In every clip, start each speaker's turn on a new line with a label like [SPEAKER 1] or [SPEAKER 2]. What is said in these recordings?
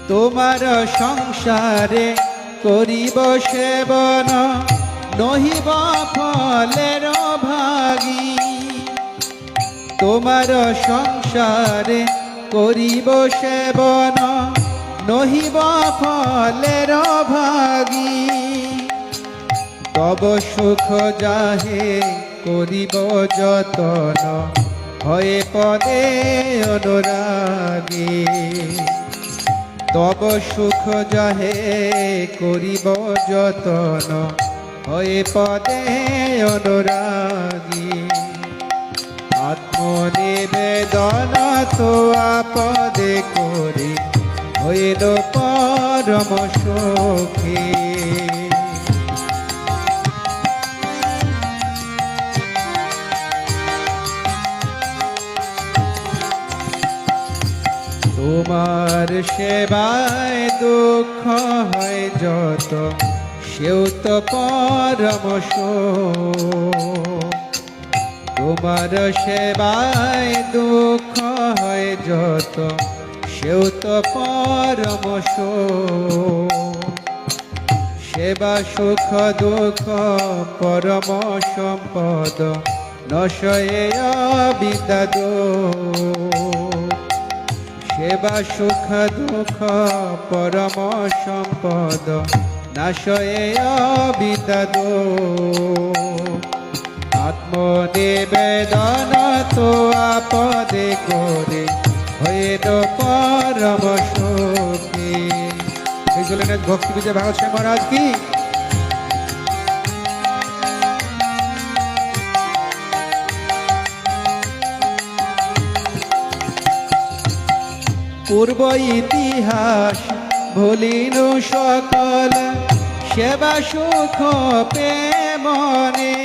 [SPEAKER 1] তোমার সংসারে করিব সেবন, নহিব ফলের ভাগী। তোমার সংসারে করিব সেবন, নহিব ফলের ভাগী। তব সুখ যাহে করিব যতন, হয়ে পদে অনুরাগী। তব সুখ যাহে করিব যতন, হয়ে পদে অনুরাগী। আত্মনিবেদন তো আপদে করি, হইল পরম সুখী। তোমার সেবায় দুঃখ হয় যত, সেও তো পরম সুখ। তোমার সেবায় দুঃখ হয় যত, সেও তো পরম সুখ। সেবা সুখ দুঃখ পরম সম্পদ, নশয়ে বিদ্যাদ। সেবা সুখ দুঃখ পরম সম্পদ, নাশয়ে বিদ্যাদ। আত্মনিবেদন তো আপদে করে, হইল পরম সুখী। এই জন্য ভক্তি বিজয় ভাগবত স্বামী মহারাজ কি। পূর্ব ইতিহাস ভুলিনু সকল, সেবা সুখ প্রেমনে।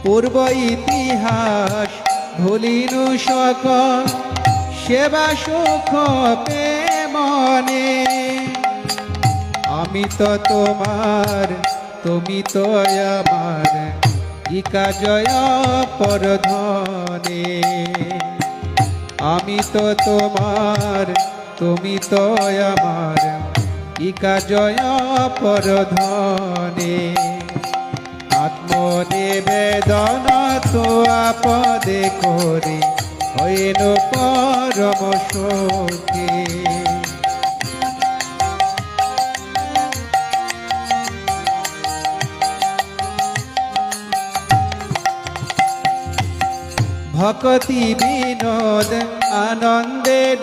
[SPEAKER 1] পূর্ব ইতিহাস ভুলিনু সকল, সেবা সুখ প্রেমনে। আমি তো তোমার, তুমি তো আমার, কি কাজয় পরধনে। আমি তো তোমার, তুমি তো আমার, কি কাজয় পরধনে। আত্মনিবেদন তো আপদে করি, হইল পরম সুখী। ভক্তি বিনোদ আনন্দে